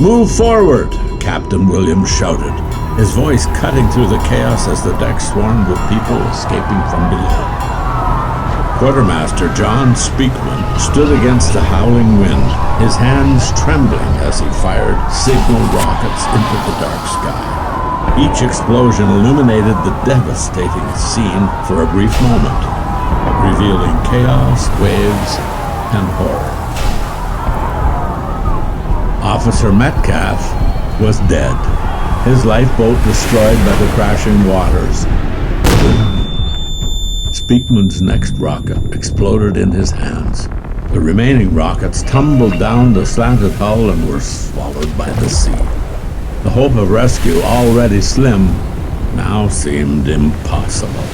"Move forward!" Captain Williams shouted, his voice cutting through the chaos as the deck swarmed with people escaping from below. Quartermaster John Speakman stood against the howling wind, his hands trembling as he fired signal rockets into the dark sky. Each explosion illuminated the devastating scene for a brief moment, revealing chaos, waves, and horror. Officer Metcalf was dead, his lifeboat destroyed by the crashing waters. Speakman's next rocket exploded in his hands. The remaining rockets tumbled down the slanted hull and were swallowed by the sea. The hope of rescue, already slim, now seemed impossible.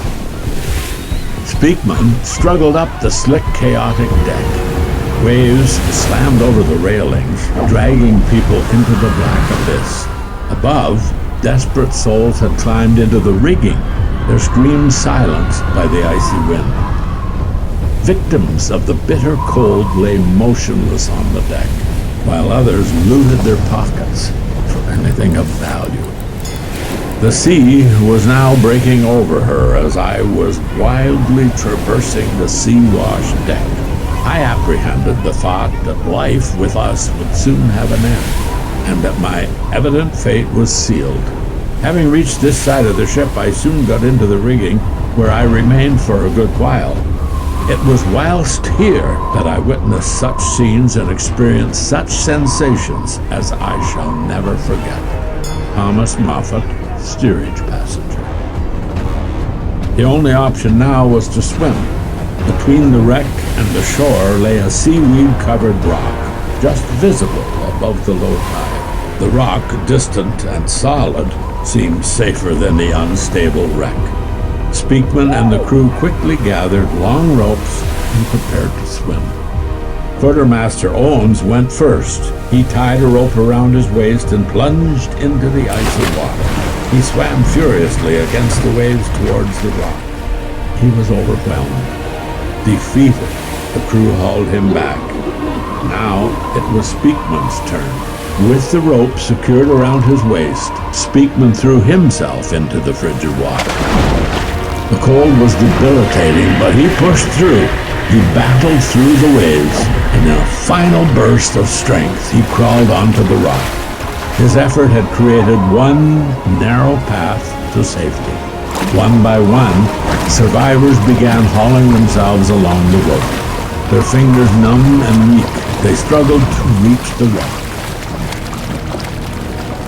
Speakman struggled up the slick, chaotic deck. Waves slammed over the railings, dragging people into the black abyss. Above, desperate souls had climbed into the rigging, their screams silenced by the icy wind. Victims of the bitter cold lay motionless on the deck, while others looted their pockets for anything of value. The sea was now breaking over her as I was wildly traversing the sea-washed deck. I apprehended the thought that life with us would soon have an end, and that my evident fate was sealed. Having reached this side of the ship, I soon got into the rigging, where I remained for a good while. It was whilst here that I witnessed such scenes and experienced such sensations as I shall never forget. Thomas Moffat, steerage passenger. The only option now was to swim. Between the wreck and the shore lay a seaweed-covered rock, just visible above the low tide. The rock, distant and solid, seemed safer than the unstable wreck. Speakman and the crew quickly gathered long ropes and prepared to swim. Quartermaster Owens went first. He tied a rope around his waist and plunged into the icy water. He swam furiously against the waves towards the rock. He was overwhelmed. Defeated, the crew hauled him back. Now it was Speakman's turn. With the rope secured around his waist, Speakman threw himself into the frigid water. The cold was debilitating, but he pushed through. He battled through the waves, and in a final burst of strength, he crawled onto the rock. His effort had created one narrow path to safety. One by one, survivors began hauling themselves along the rope. Their fingers numb and weak, they struggled to reach the rock.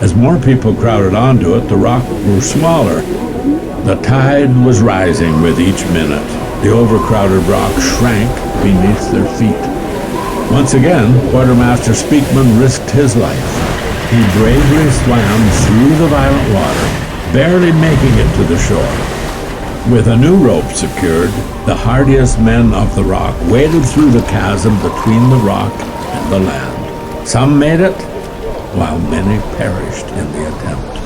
As more people crowded onto it, the rock grew smaller. The tide was rising with each minute. The overcrowded rock shrank beneath their feet. Once again, Quartermaster Speakman risked his life. He bravely swam through the violent water, barely making it to the shore. With a new rope secured, the hardiest men of the rock waded through the chasm between the rock and the land. Some made it, while many perished in the attempt.